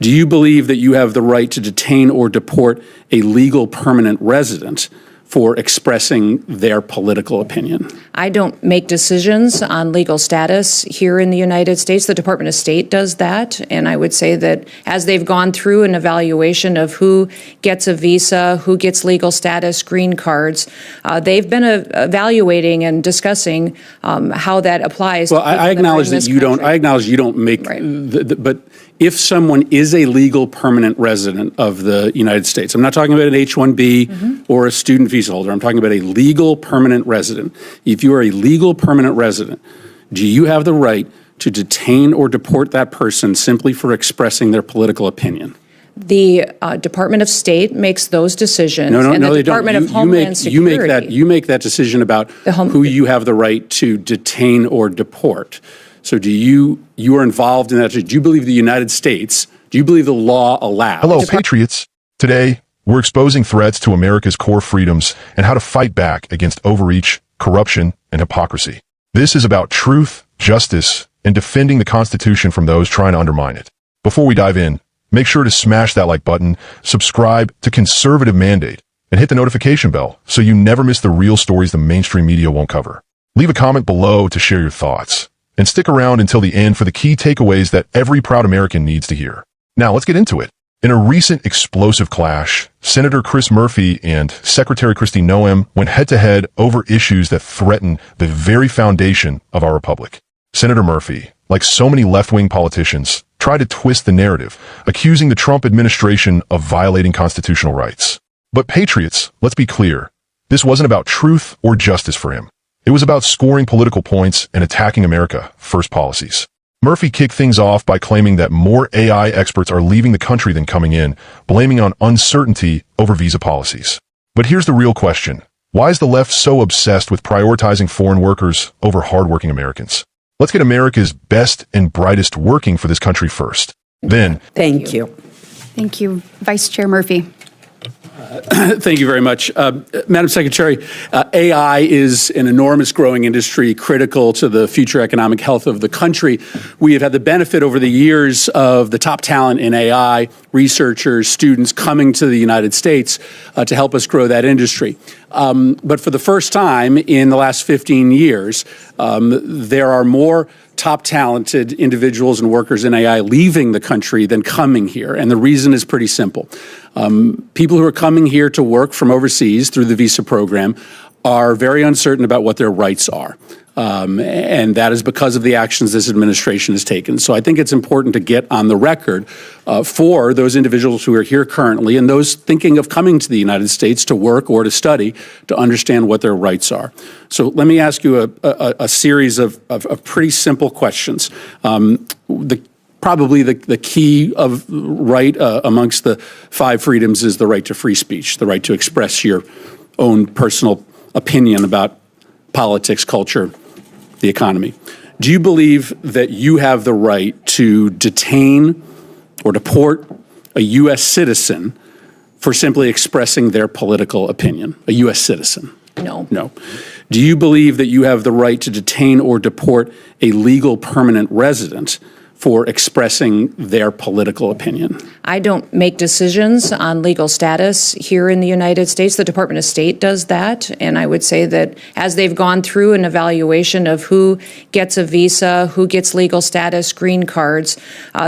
Do you believe that you have the right to detain or deport a legal permanent resident for expressing their political opinion? I don't make decisions on legal status here in the United States. The Department of State does that. And I would say that as they've gone through an evaluation of who gets a visa, who gets legal status, green cards, they've been evaluating and discussing how that applies. Well, I acknowledge that you don't. I acknowledge you don't make. Right. But if someone is a legal permanent resident of the United States, I'm not talking about an H-1B or a student visa holder. I'm talking about a legal permanent resident. If you are a legal permanent resident, do you have the right to detain or deport that person simply for expressing their political opinion? The Department of State makes those decisions. No, and the they Department don't. of Homeland Security. You make that decision about who you have the right to detain or deport. So you are involved in that? Do you believe the United States, do you believe the law allows? Hello, patriots. Today, we're exposing threats to America's core freedoms and how to fight back against overreach, corruption, and hypocrisy. This is about truth, justice, and defending the Constitution from those trying to undermine it. Before we dive in, make sure to smash that like button, subscribe to Conservative Mandate, and hit the notification bell so you never miss the real stories the mainstream media won't cover. Leave a comment below to share your thoughts. And stick around until the end for the key takeaways that every proud American needs to hear. Now, let's get into it. In a recent explosive clash, Senator Chris Murphy and Secretary Kristi Noem went head-to-head over issues that threaten the very foundation of our republic. Senator Murphy, like so many left-wing politicians, tried to twist the narrative, accusing the Trump administration of violating constitutional rights. But patriots, let's be clear, this wasn't about truth or justice for him. It was about scoring political points and attacking America First policies. Murphy kicked things off by claiming that more AI experts are leaving the country than coming in, blaming on uncertainty over visa policies. But here's the real question. Why is the left so obsessed with prioritizing foreign workers over hardworking Americans? Let's get America's best and brightest working for this country first. Then, Thank you. Thank you, Vice Chair Murphy. Thank you very much. Madam Secretary, AI is an enormous growing industry critical to the future economic health of the country. We have had the benefit over the years of the top talent in AI, researchers, students coming to the United States to help us grow that industry. But for the first time in the last 15 years, there are more top talented individuals and workers in AI leaving the country than coming here. And the reason is pretty simple. People who are coming here to work from overseas through the visa program are very uncertain about what their rights are. And that is because of the actions this administration has taken. So I think it's important to get on the record for those individuals who are here currently and those thinking of coming to the United States to work or to study to understand what their rights are. So let me ask you a series of pretty simple questions. Probably the key of right amongst the 5 freedoms is the right to free speech, the right to express your own personal opinion about politics, culture, the economy. Do you believe that you have the right to detain or deport a U.S. citizen for simply expressing their political opinion, a U.S. citizen? No. No. Do you believe that you have the right to detain or deport a legal permanent resident for expressing their political opinion? I don't make decisions on legal status here in the United States. The Department of State does that. And I would say that as they've gone through an evaluation of who gets a visa, who gets legal status, green cards,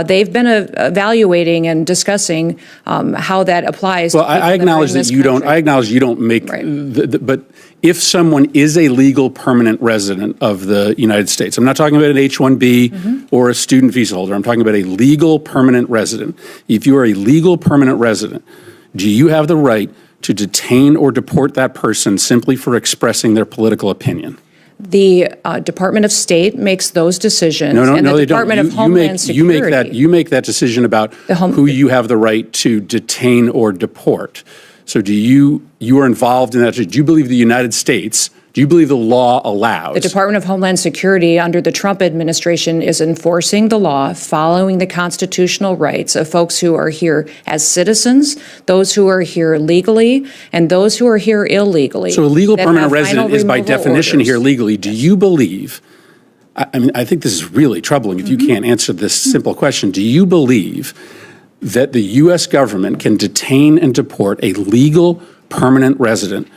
they've been evaluating and discussing how that applies. Well, I acknowledge that you don't. I acknowledge you don't make. Right. But if someone is a legal permanent resident of the United States, I'm not talking about an H-1B or a student visa holder. I'm talking about a legal permanent resident. If you are a legal permanent resident, do you have the right to detain or deport that person simply for expressing their political opinion? The Department of State makes those decisions. No, and the they Department don't. of Homeland Security. You make that decision about who you have the right to detain or deport. So you are involved in that? Do you believe the United States, do you believe the law allows? The Department of Homeland Security under the Trump administration is enforcing the law, following the constitutional rights of folks who are here as citizens, those who are here legally, and those who are here illegally. So a legal permanent resident is by definition orders. here legally. Do you believe, I mean, I think this is really troubling if you can't answer this simple question. Do you believe that the U.S. government can detain and deport a legal permanent resident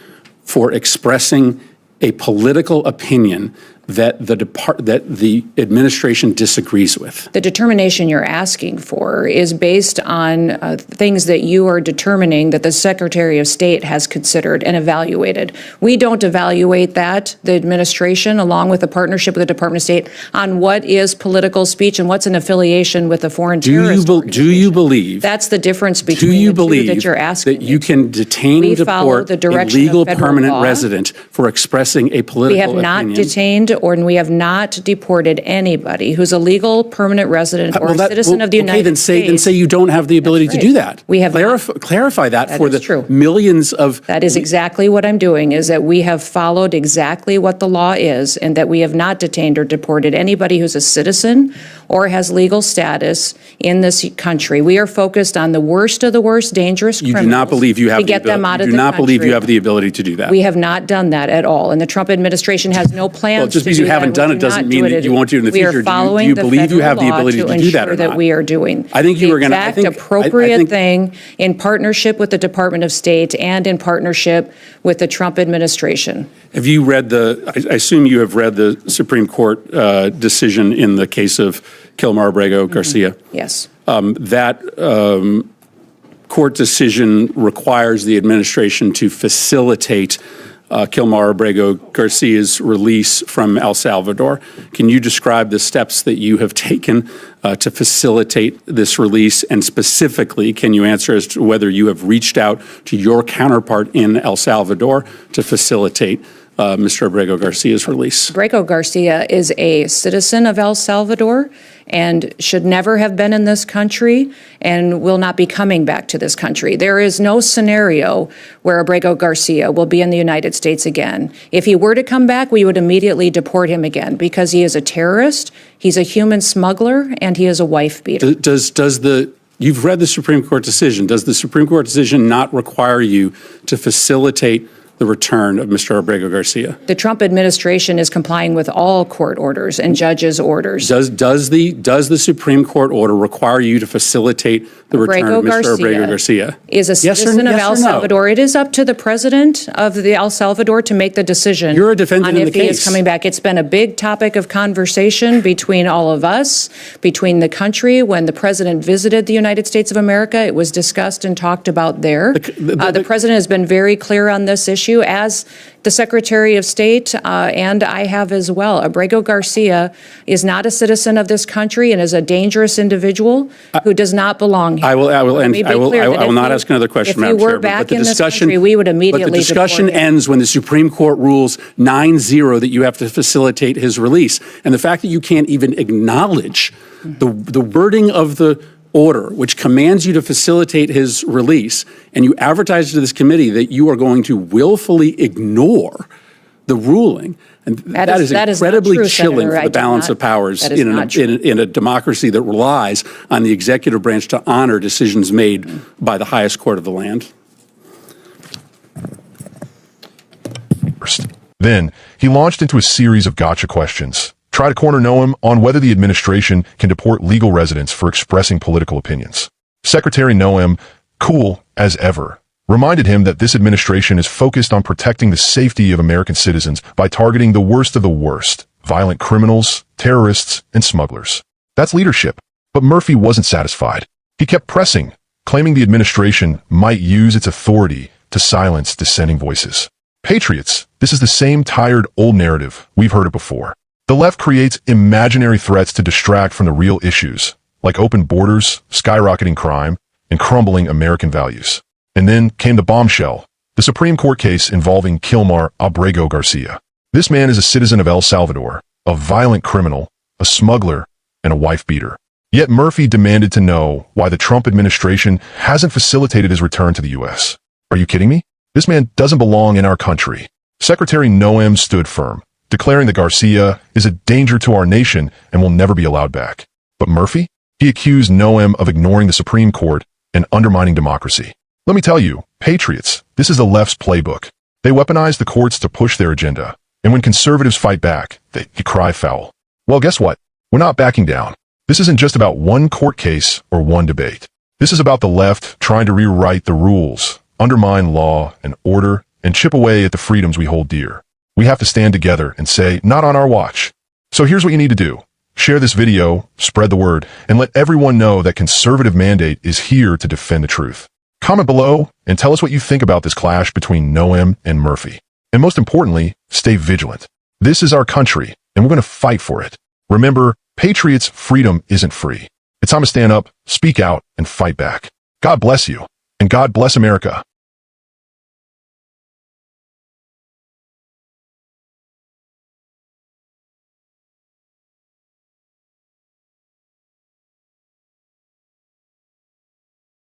for expressing a political opinion that the administration disagrees with? The determination you're asking for is based on things that you are determining that the Secretary of State has considered and evaluated. We don't evaluate that, the administration, along with a partnership with the Department of State, on what is political speech and what's an affiliation with a foreign terrorist organization. Do you believe? That's the difference between the two that you're asking. That you can detain and deport a legal permanent resident for expressing a political opinion? We have not detained we have not deported anybody who's a legal permanent resident or a citizen of the United States. Then say you don't have the ability to do that. We have clarify that for the true. Millions of. That is exactly what I'm doing, is that we have followed exactly what the law is, and that we have not detained or deported anybody who's a citizen or has legal status in this country. We are focused on the worst of the worst dangerous criminals. You do not believe you have to get them out of the country. You do not believe you have the ability to do that. We have not done that at all, and the Trump administration has no plans well, just to because do you haven't that. done it doesn't mean that you won't do it in the future. We are following do you believe you have the ability to do that or not? That we are doing. I think you were going to. The exact appropriate thing in partnership with the Department of State and in partnership with the Trump administration. Have you read I assume you have read the Supreme Court decision in the case of Kilmar Abrego Garcia? Yes. That court decision requires the administration to facilitate Kilmar Abrego Garcia's release from El Salvador. Can you describe the steps that you have taken to facilitate this release? And specifically, can you answer as to whether you have reached out to your counterpart in El Salvador to facilitate Mr. Abrego Garcia's release? Abrego Garcia is a citizen of El Salvador and should never have been in this country and will not be coming back to this country. There is no scenario where Abrego Garcia will be in the United States again. If he were to come back, we would immediately deport him again because he is a terrorist, he's a human smuggler, and he is a wife beater. You've read the Supreme Court decision. Does the Supreme Court decision not require you to facilitate the return of Mr. Abrego Garcia? The Trump administration is complying with all court orders and judges' orders. Does the Supreme Court order require you to facilitate the return of Mr. Abrego Garcia? Is a citizen of El Salvador. It is up to the president of the El Salvador to make the decision. You're a defendant on in the if he case. is coming back. It's been a big topic of conversation between all of us, between the country. When the president visited the United States of America, it was discussed and talked about there. The president has been very clear on this issue, as the Secretary of State and I have as well. Abrego Garcia is not a citizen of this country and is a dangerous individual who does not belong here. I will not ask another question, Madam Chair. If we were back in this country, we would immediately But the discussion ends when the Supreme Court rules 9-0 that you have to facilitate his release. And the fact that you can't even acknowledge the wording of the order, which commands you to facilitate his release, and you advertise to this committee that you are going to willfully ignore the ruling, and that is incredibly chilling for the balance of powers in a democracy that relies on the executive branch to honor decisions made by the highest court of the land. Then, he launched into a series of gotcha questions. Try to corner Noem on whether the administration can deport legal residents for expressing political opinions. Secretary Noem, cool as ever, reminded him that this administration is focused on protecting the safety of American citizens by targeting the worst of the worst, violent criminals, terrorists, and smugglers. That's leadership. But Murphy wasn't satisfied. He kept pressing, claiming the administration might use its authority to silence dissenting voices. Patriots, this is the same tired old narrative. We've heard it before. The left creates imaginary threats to distract from the real issues, like open borders, skyrocketing crime, and crumbling American values. And then came the bombshell, the Supreme Court case involving Kilmar Abrego Garcia. This man is a citizen of El Salvador, a violent criminal, a smuggler, and a wife beater. Yet Murphy demanded to know why the Trump administration hasn't facilitated his return to the U.S. Are you kidding me? This man doesn't belong in our country. Secretary Noem stood firm, declaring that Garcia is a danger to our nation and will never be allowed back. But Murphy? He accused Noem of ignoring the Supreme Court and undermining democracy. Let me tell you, patriots, this is the left's playbook. They weaponize the courts to push their agenda, and when conservatives fight back, they cry foul. Well, guess what? We're not backing down. This isn't just about one court case or one debate. This is about the left trying to rewrite the rules, undermine law and order, and chip away at the freedoms we hold dear. We have to stand together and say, not on our watch. So here's what you need to do. Share this video, spread the word, and let everyone know that Conservative Mandate is here to defend the truth. Comment below and tell us what you think about this clash between Noem and Murphy. And most importantly, stay vigilant. This is our country, and we're going to fight for it. Remember, patriots' freedom isn't free. It's time to stand up, speak out, and fight back. God bless you, and God bless America.